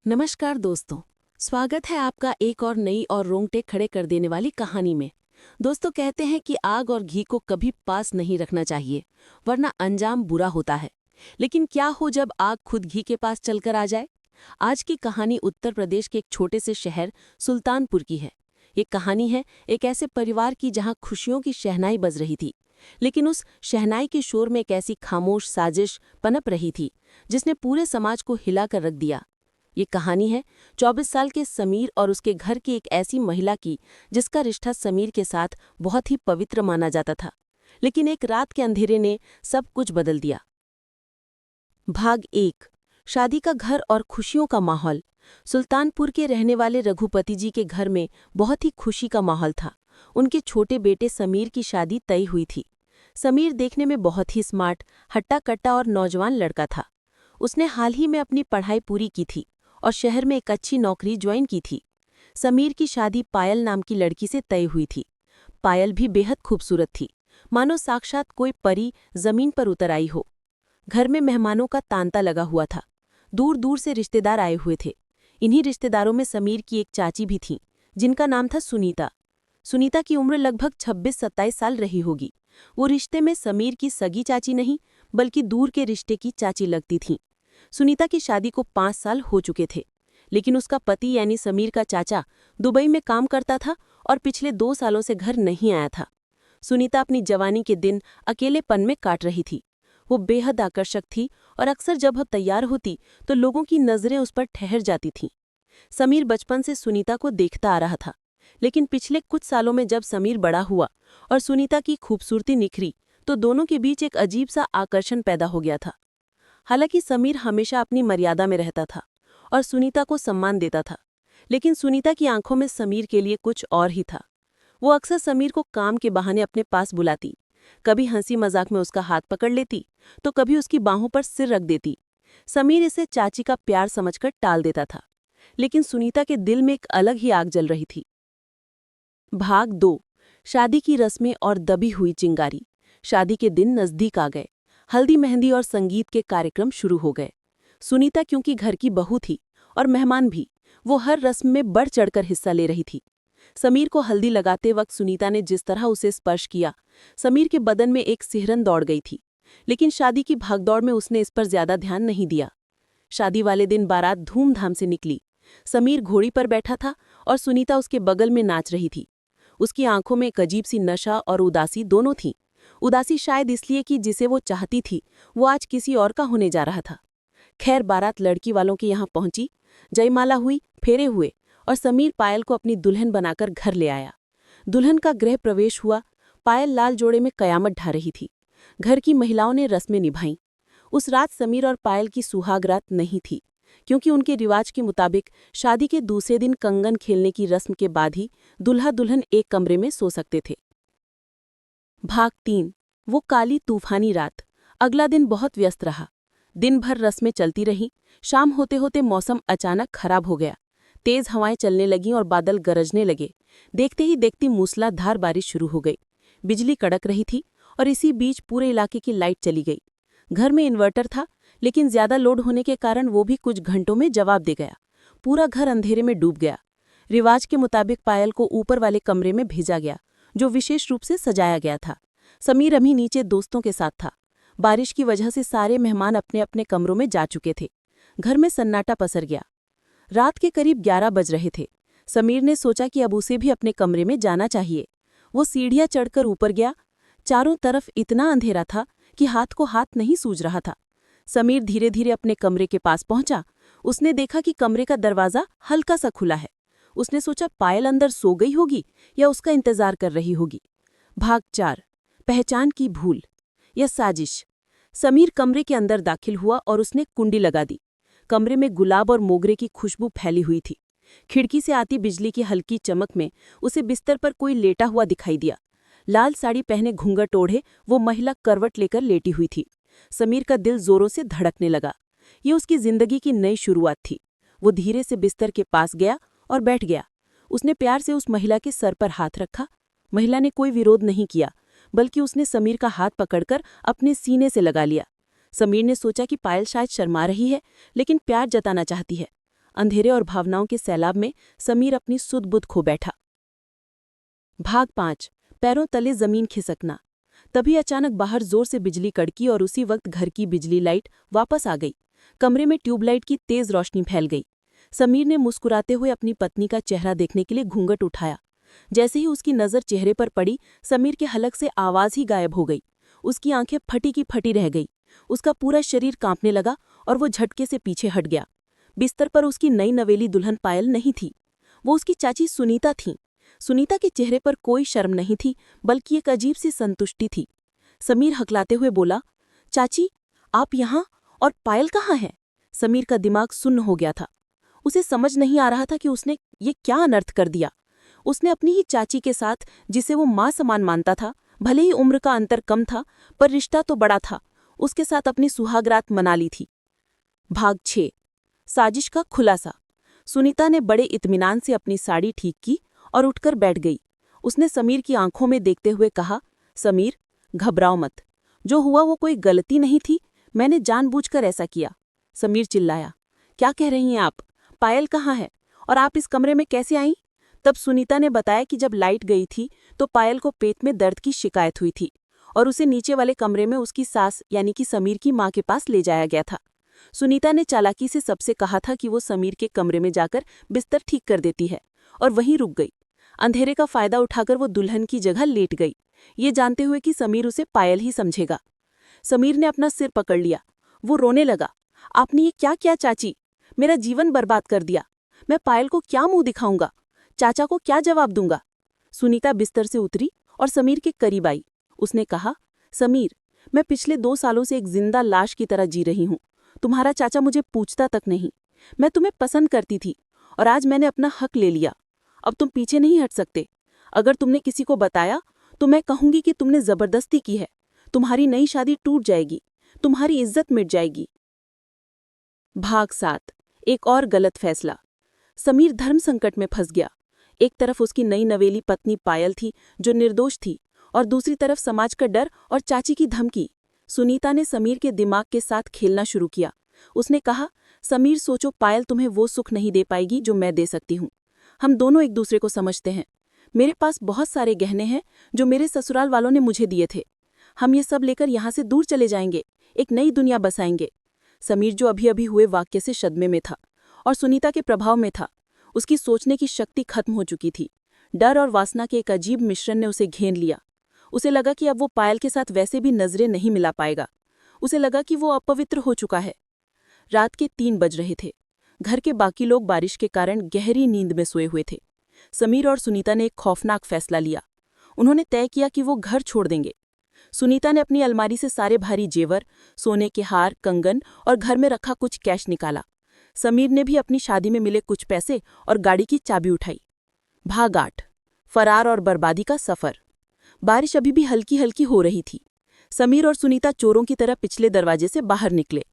नमस्कार दोस्तों। स्वागत है आपका एक और नई और रोंगटे खड़े कर देने वाली कहानी में। दोस्तों, कहते हैं कि आग और घी को कभी पास नहीं रखना चाहिए, वरना अंजाम बुरा होता है। लेकिन क्या हो जब आग खुद घी के पास चलकर आ जाए? आज की कहानी उत्तर प्रदेश के एक छोटे से शहर सुल्तानपुर की है। ये कहानी है एक ऐसे परिवार की जहां खुशियों की शहनाई बज रही थी, लेकिन उस शहनाई के शोर में एक ऐसी खामोश साजिश पनप रही थी जिसने पूरे समाज को हिलाकर रख दिया। ये कहानी है 24 साल के समीर और उसके घर की एक ऐसी महिला की जिसका रिश्ता समीर के साथ बहुत ही पवित्र माना जाता था। लेकिन एक रात के अंधेरे ने सब कुछ बदल दिया। भाग 1। शादी का घर और खुशियों का माहौल। सुल्तानपुर के रहने वाले रघुपति जी के घर में बहुत ही खुशी का माहौल था। उनके छोटे बेटे समीर की शादी तय हुई थी। समीर देखने में बहुत ही स्मार्ट, हट्टा-कट्टा और नौजवान लड़का था। उसने हाल ही में अपनी पढ़ाई पूरी की थी और शहर में एक अच्छी नौकरी ज्वाइन की थी। समीर की शादी पायल नाम की लड़की से तय हुई थी। पायल भी बेहद खूबसूरत थी, मानो साक्षात कोई परी जमीन पर उतर आई हो। घर में मेहमानों का तांता लगा हुआ था। दूर दूर से रिश्तेदार आए हुए थे। इन्हीं रिश्तेदारों में समीर की एक चाची भी थीं, जिनका नाम था सुनीता। सुनीता की उम्र लगभग 26-27 साल रही होगी। वो रिश्ते में समीर की सगी चाची नहीं, बल्कि दूर के रिश्ते की चाची लगती थीं। सुनीता की शादी को 5 साल हो चुके थे, लेकिन उसका पति यानी समीर का चाचा दुबई में काम करता था और पिछले 2 सालों से घर नहीं आया था। सुनीता अपनी जवानी के दिन अकेलेपन में काट रही थी। वो बेहद आकर्षक थी और अक्सर जब वह तैयार होती तो लोगों की नज़रें उस पर ठहर जाती थीं। समीर बचपन से सुनीता को देखता आ रहा था, लेकिन पिछले कुछ सालों में जब समीर बड़ा हुआ और सुनीता की खूबसूरती निखरी, तो दोनों के बीच एक अजीब सा आकर्षण पैदा हो गया था। हालांकि समीर हमेशा अपनी मर्यादा में रहता था और सुनीता को सम्मान देता था, लेकिन सुनीता की आंखों में समीर के लिए कुछ और ही था। वो अक्सर समीर को काम के बहाने अपने पास बुलाती, कभी हंसी मजाक में उसका हाथ पकड़ लेती, तो कभी उसकी बाहों पर सिर रख देती। समीर इसे चाची का प्यार समझकर टाल देता था, लेकिन सुनीता के दिल में एक अलग ही आग जल रही थी। भाग 2। शादी की रस्में और दबी हुई चिंगारी। शादी के दिन नजदीक आ गए। हल्दी, मेहंदी और संगीत के कार्यक्रम शुरू हो गए। सुनीता क्योंकि घर की बहू थी और मेहमान भी, वो हर रस्म में बढ़ चढ़कर हिस्सा ले रही थी। समीर को हल्दी लगाते वक्त सुनीता ने जिस तरह उसे स्पर्श किया, समीर के बदन में एक सिहरन दौड़ गई थी। लेकिन शादी की भागदौड़ में उसने इस पर ज्यादा ध्यान नहीं दिया। शादी वाले दिन बारात धूमधाम से निकली। समीर घोड़ी पर बैठा था और सुनीता उसके बगल में नाच रही थी। उसकी आंखों में एक अजीब सी नशा और उदासी दोनों थीं। उदासी शायद इसलिए कि जिसे वो चाहती थी वो आज किसी और का होने जा रहा था। खैर, बारात लड़की वालों के यहाँ पहुंची, जयमाला हुई, फेरे हुए और समीर पायल को अपनी दुल्हन बनाकर घर ले आया। दुल्हन का गृह प्रवेश हुआ। पायल लाल जोड़े में कयामत ढा रही थी। घर की महिलाओं ने रस्में निभाईं। उस रात समीर और पायल की सुहाग रात नहीं थी, क्योंकि उनके रिवाज के मुताबिक शादी के दूसरे दिन कंगन खेलने की रस्म के बाद ही दूल्हा दुल्हन एक कमरे में सो सकते थे। भाग 3। वो काली तूफानी रात। अगला दिन बहुत व्यस्त रहा। दिन भर रस्में चलती रहीं। शाम होते होते मौसम अचानक खराब हो गया। तेज हवाएं चलने लगीं और बादल गरजने लगे। देखते ही देखती मूसलाधार बारिश शुरू हो गई। बिजली कड़क रही थी और इसी बीच पूरे इलाके की लाइट चली गई। घर में इन्वर्टर था, लेकिन ज्यादा लोड होने के कारण वो भी कुछ घंटों में जवाब दे गया। पूरा घर अंधेरे में डूब गया। रिवाज के मुताबिक पायल को ऊपर वाले कमरे में भेजा गया, जो विशेष रूप से सजाया गया था। समीर अभी नीचे दोस्तों के साथ था। बारिश की वजह से सारे मेहमान अपने अपने कमरों में जा चुके थे। घर में सन्नाटा पसर गया। रात के करीब 11 बज रहे थे। समीर ने सोचा कि अब उसे भी अपने कमरे में जाना चाहिए। वो सीढ़ियां चढ़कर ऊपर गया। चारों तरफ इतना अंधेरा था कि हाथ को हाथ नहीं सूझ रहा था। समीर धीरे धीरे अपने कमरे के पास पहुंचा। उसने देखा कि कमरे का दरवाजा हल्का सा खुला है। उसने सोचा पायल अंदर सो गई होगी या उसका इंतजार कर रही होगी। भाग 4। पहचान की भूल या साजिश। समीर कमरे के अंदर दाखिल हुआ और उसने कुंडी लगा दी। कमरे में गुलाब और मोगरे की खुशबू फैली हुई थी। खिड़की से आती बिजली की हल्की चमक में उसे बिस्तर पर कोई लेटा हुआ दिखाई दिया। लाल साड़ी पहने घूंघट ओढ़े वो महिला करवट लेकर लेटी हुई थी। समीर का दिल जोरों से धड़कने लगा। ये उसकी जिंदगी की नई शुरुआत थी। वो धीरे से बिस्तर के पास गया और बैठ गया। उसने प्यार से उस महिला के सर पर हाथ रखा। महिला ने कोई विरोध नहीं किया, बल्कि उसने समीर का हाथ पकड़कर अपने सीने से लगा लिया। समीर ने सोचा कि पायल शायद शर्मा रही है, लेकिन प्यार जताना चाहती है। अंधेरे और भावनाओं के सैलाब में समीर अपनी सुध-बुध खो बैठा। भाग 5। पैरों तले जमीन खिसकना। तभी अचानक बाहर जोर से बिजली कड़की और उसी वक्त घर की बिजली लाइट वापस आ गई। कमरे में ट्यूबलाइट की तेज रोशनी फैल गई। समीर ने मुस्कुराते हुए अपनी पत्नी का चेहरा देखने के लिए घूंघट उठाया। जैसे ही उसकी नज़र चेहरे पर पड़ी, समीर के हलक से आवाज़ ही गायब हो गई। उसकी आंखें फटी की फटी रह गई। उसका पूरा शरीर कांपने लगा और वो झटके से पीछे हट गया। बिस्तर पर उसकी नई नवेली दुल्हन पायल नहीं थी, वो उसकी चाची सुनीता थीं। सुनीता के चेहरे पर कोई शर्म नहीं थी, बल्कि एक अजीब सी संतुष्टि थी। समीर हकलाते हुए बोला, चाची, आप यहाँ? और पायल कहाँ है? समीर का दिमाग सुन्न हो गया था। उसे समझ नहीं आ रहा था कि उसने ये क्या अनर्थ कर दिया। उसने अपनी ही चाची के साथ, जिसे वो माँ समान मानता था, भले ही उम्र का अंतर कम था पर रिश्ता तो बड़ा था, उसके साथ अपनी सुहागरात मना ली थी। भाग 6। साजिश का खुलासा। सुनीता ने बड़े इत्मीनान से अपनी साड़ी ठीक की और उठकर बैठ गई। उसने समीर की आंखों में देखते हुए कहा, समीर, घबराओ मत। जो हुआ वो कोई गलती नहीं थी, मैंने जानबूझकर ऐसा किया। समीर चिल्लाया, क्या कह रही हैं आप? पायल कहाँ है और आप इस कमरे में कैसे आईं? तब सुनीता ने बताया कि जब लाइट गई थी तो पायल को पेट में दर्द की शिकायत हुई थी और उसे नीचे वाले कमरे में उसकी सास यानी कि समीर की माँ के पास ले जाया गया था। सुनीता ने चालाकी से सबसे कहा था कि वो समीर के कमरे में जाकर बिस्तर ठीक कर देती है और वहीं रुक गई। अंधेरे का फायदा उठाकर वो दुल्हन की जगह लेट गई, ये जानते हुए कि समीर उसे पायल ही समझेगा। समीर ने अपना सिर पकड़ लिया। वो रोने लगा, आपने ये क्या किया चाची? मेरा जीवन बर्बाद कर दिया। मैं पायल को क्या मुंह दिखाऊंगा? चाचा को क्या जवाब दूंगा? सुनीता बिस्तर से उतरी और समीर के करीब आई। उसने कहा, समीर, मैं पिछले 2 सालों से एक जिंदा लाश की तरह जी रही हूँ। तुम्हारा चाचा मुझे पूछता तक नहीं। मैं तुम्हें पसंद करती थी और आज मैंने अपना हक ले लिया। अब तुम पीछे नहीं हट सकते। अगर तुमने किसी को बताया तो मैं कहूंगी कि तुमने जबरदस्ती की है। तुम्हारी नई शादी टूट जाएगी, तुम्हारी इज्जत मिट जाएगी। भाग 7। एक और गलत फैसला। समीर धर्म संकट में फंस गया। एक तरफ उसकी नई नवेली पत्नी पायल थी जो निर्दोष थी, और दूसरी तरफ समाज का डर और चाची की धमकी। सुनीता ने समीर के दिमाग के साथ खेलना शुरू किया। उसने कहा, समीर, सोचो, पायल तुम्हें वो सुख नहीं दे पाएगी जो मैं दे सकती हूँ। हम दोनों एक दूसरे को समझते हैं। मेरे पास बहुत सारे गहने हैं जो मेरे ससुराल वालों ने मुझे दिए थे। हम ये सब लेकर यहाँ से दूर चले जाएंगे, एक नई दुनिया बसाएंगे। समीर, जो अभी अभी हुए वाक्य से सदमे में था और सुनीता के प्रभाव में था, उसकी सोचने की शक्ति खत्म हो चुकी थी। डर और वासना के एक अजीब मिश्रण ने उसे घेर लिया। उसे लगा कि अब वो पायल के साथ वैसे भी नजरें नहीं मिला पाएगा। उसे लगा कि वो अपवित्र हो चुका है। रात के 3 बज रहे थे। घर के बाकी लोग बारिश के कारण गहरी नींद में सोए हुए थे। समीर और सुनीता ने एक खौफनाक फैसला लिया। उन्होंने तय किया कि वो घर छोड़ देंगे। सुनीता ने अपनी अलमारी से सारे भारी जेवर, सोने के हार, कंगन और घर में रखा कुछ कैश निकाला। समीर ने भी अपनी शादी में मिले कुछ पैसे और गाड़ी की चाबी उठाई। भाग 8। फरार और बर्बादी का सफर। बारिश अभी भी हल्की हल्की हो रही थी। समीर और सुनीता चोरों की तरह पिछले दरवाजे से बाहर निकले।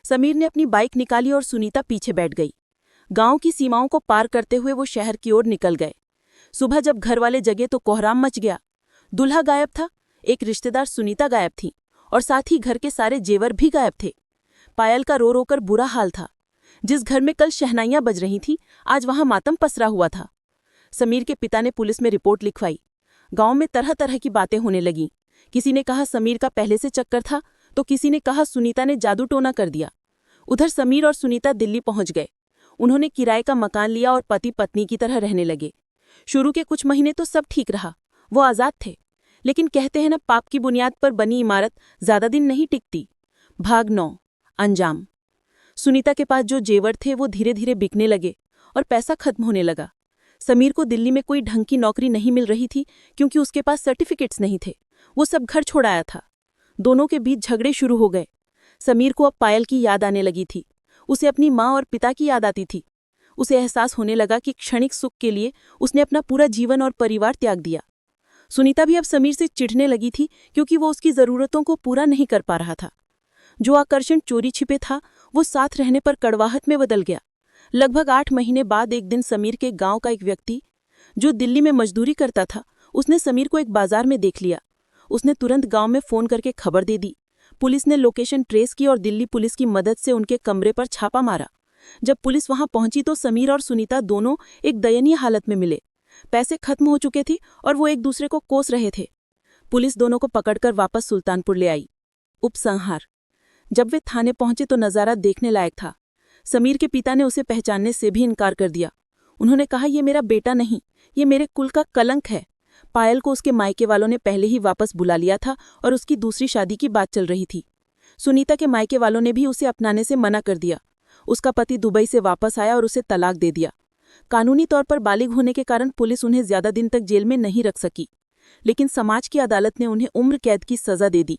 समीर ने अपनी बाइक निकाली और सुनीता पीछे बैठ गई। गांव की सीमाओं को पार करते हुए वो शहर की ओर निकल गए। सुबह जब घर वाले जगे तो कोहराम मच गया। दूल्हा गायब था, एक रिश्तेदार सुनीता गायब थी और साथ ही घर के सारे जेवर भी गायब थे। पायल का रो रोकर बुरा हाल था। जिस घर में कल शहनाइयां बज रही थीं, आज वहां मातम पसरा हुआ था। समीर के पिता ने पुलिस में रिपोर्ट लिखवाई। गांव में तरह तरह की बातें होने लगीं। किसी ने कहा समीर का पहले से चक्कर था, तो किसी ने कहा सुनीता ने जादू टोना कर दिया। उधर समीर और सुनीता दिल्ली पहुंच गए। उन्होंने किराए का मकान लिया और पति पत्नी की तरह रहने लगे। शुरू के कुछ महीने तो सब ठीक रहा, वो आज़ाद थे। लेकिन कहते हैं ना, पाप की बुनियाद पर बनी इमारत ज्यादा दिन नहीं टिकती। भाग 9। अंजाम। सुनीता के पास जो जेवर थे वो धीरे धीरे बिकने लगे और पैसा खत्म होने लगा। समीर को दिल्ली में कोई ढंग की नौकरी नहीं मिल रही थी क्योंकि उसके पास सर्टिफिकेट्स नहीं थे। वो सब घर छोड़ आया था। दोनों के बीच झगड़े शुरू हो गए। समीर को अब पायल की याद आने लगी थी। उसे अपनी माँ और पिता की याद आती थी। उसे एहसास होने लगा कि क्षणिक सुख के लिए उसने अपना पूरा जीवन और परिवार त्याग दिया। सुनीता भी अब समीर से चिढ़ने लगी थी क्योंकि वो उसकी ज़रूरतों को पूरा नहीं कर पा रहा था। जो आकर्षण चोरी छिपे था वो साथ रहने पर कड़वाहट में बदल गया। लगभग 8 महीने बाद एक दिन समीर के गांव का एक व्यक्ति जो दिल्ली में मजदूरी करता था, उसने समीर को एक बाजार में देख लिया। उसने तुरंत गांव में फ़ोन करके खबर दे दी। पुलिस ने लोकेशन ट्रेस की और दिल्ली पुलिस की मदद से उनके कमरे पर छापा मारा। जब पुलिस वहां पहुंची तो समीर और सुनीता दोनों एक दयनीय हालत में मिले। पैसे खत्म हो चुके थे और वो एक दूसरे को कोस रहे थे। पुलिस दोनों को पकड़कर वापस सुल्तानपुर ले आई। उपसंहार। जब वे थाने पहुंचे तो नज़ारा देखने लायक था। समीर के पिता ने उसे पहचानने से भी इनकार कर दिया। उन्होंने कहा, ये मेरा बेटा नहीं, ये मेरे कुल का कलंक है। पायल को उसके मायके वालों ने पहले ही वापस बुला लिया था और उसकी दूसरी शादी की बात चल रही थी। सुनीता के मायके वालों ने भी उसे अपनाने से मना कर दिया। उसका पति दुबई से वापस आया और उसे तलाक दे दिया। कानूनी तौर पर बालिग होने के कारण पुलिस उन्हें ज्यादा दिन तक जेल में नहीं रख सकी, लेकिन समाज की अदालत ने उन्हें उम्र कैद की सजा दे दी।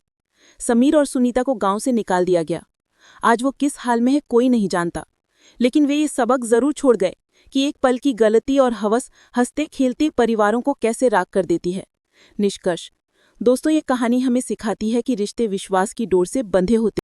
समीर और सुनीता को गांव से निकाल दिया गया। आज वो किस हाल में है कोई नहीं जानता, लेकिन वे ये सबक जरूर छोड़ गए कि एक पल की गलती और हवस हंसते खेलते परिवारों को कैसे राख कर देती है। निष्कर्ष। दोस्तों, ये कहानी हमें सिखाती है कि रिश्ते विश्वास की डोर से बंधे होते